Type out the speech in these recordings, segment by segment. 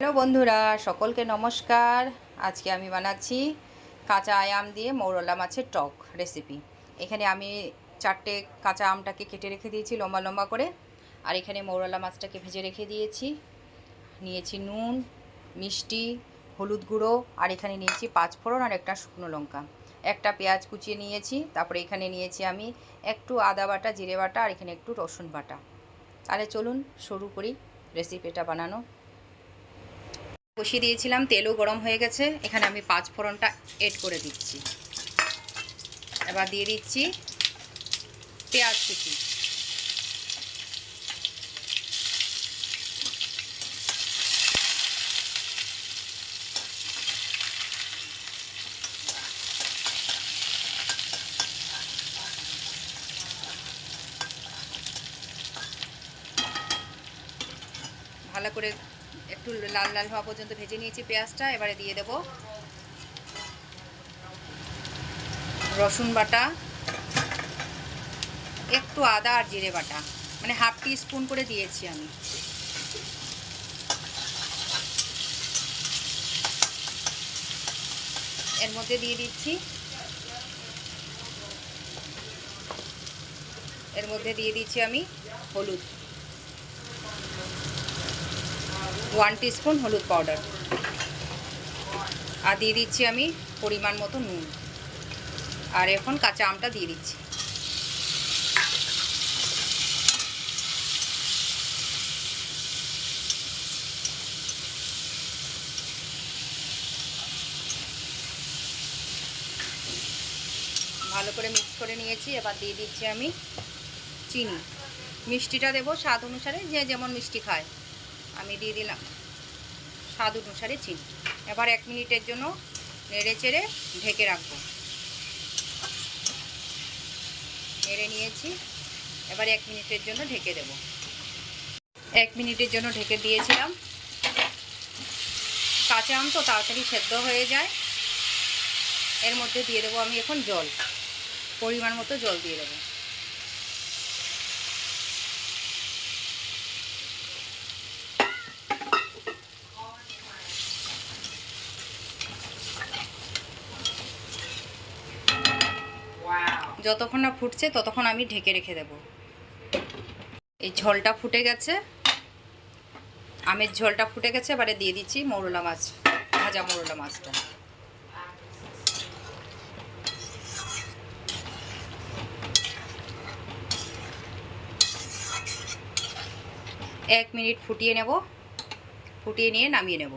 Hello বন্ধুরা, সকলকে নমস্কার। আজকে আমি বানাচ্ছি কাঁচা আম দিয়ে মৌরলা মাছের টক রেসিপি। এখানে আমি 4টে কাঁচা আমটাকে কেটে রেখে দিয়েছি লম্বা লম্বা করে, আর এখানে মৌরলা মাছটাকে ভেজে রেখে দিয়েছি। নিয়েছি নুন, মিষ্টি, হলুদ গুঁড়ো, আর এখানে নিয়েছি 5 ফোড়ন আর একটা শুকনো লঙ্কা, একটা পেঁয়াজ কুচিয়ে নিয়েছি। তারপরে এখানে নিয়েছি আমি একটু আদা বাটা, জিরে বাটা, আর এখানে একটু রসুন বাটা। তাহলে চলুন শুরু করি রেসিপিটা বানানো। বসিয়ে দিয়েছিলাম, তেলও গরম হয়ে গেছে। এখানে আমি 5 ফোড়নটা এড করে দিচ্ছি। এবার দিয়ে দিচ্ছি পেঁয়াজ কুচি, ভালো করে একটু লাল লাল হওয়া পর্যন্ত ভেজে নিয়েছি পেঁয়াজটা। এবারে দিয়ে দেব রসুন বাটা, একটু আদা আর জিরে বাটা, মানে হাফ টিস্পুন করে দিয়েছি আমি। এর মধ্যে দিয়ে দিচ্ছি আমি হলুদ, 1 টিস্পুন হলুদ পাউডার, আর দিয়ে দিচ্ছি আমি পরিমাণ মতো নুন। আর এখন কাঁচা আমটা দিয়ে দিচ্ছি। ভালো করে মিক্স করে নিয়েছি। এবার দিয়ে দিচ্ছি আমি চিনি। মিষ্টিটা দেবো স্বাদ অনুসারে, যে যেমন মিষ্টি খায়। আমি দিয়ে দিলাম স্বাদ অনুসারে চিনি। এবার 1 মিনিটের জন্য নেড়ে চেড়ে ঢেকে রাখবো। নেড়ে নিয়েছি, এবার 1 মিনিটের জন্য ঢেকে দেব। 1 মিনিটের জন্য ঢেকে দিয়েছিলাম। কাঁচা আম তো তাড়াতাড়ি সেদ্ধ হয়ে যায়। এর মধ্যে দিয়ে দেবো আমি এখন জল, পরিমাণ মতো জল দিয়ে দেবো। যতক্ষণ না ফুটছে ততক্ষণ আমি ঢেকে রেখে দেব। এই ঝোলটা ফুটে গেছে, আমের ঝোলটা ফুটে গেছে। এবারে দিয়ে দিচ্ছি মৌরলা মাছ, ভাজা মৌরলা মাছটা। এক মিনিট ফুটিয়ে নেব, ফুটিয়ে নিয়ে নামিয়ে নেব।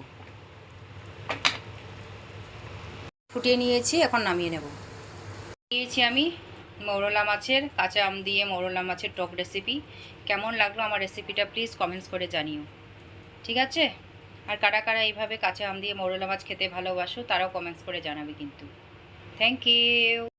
ফুটিয়ে নিয়েছি, এখন নামিয়ে নেব। নিয়েছি আমি মৌরলা মাছের, কাঁচা আম দিয়ে মৌরলা মাছের টক রেসিপি। কেমন লাগলো আমার রেসিপিটা প্লিজ কমেন্টস করে জানিও, ঠিক আছে? আর কারা কারা এইভাবে কাঁচা আম দিয়ে মৌরলা মাছ খেতে ভালোবাসো তারাও কমেন্টস করে জানাবে কিন্তু। Thank you.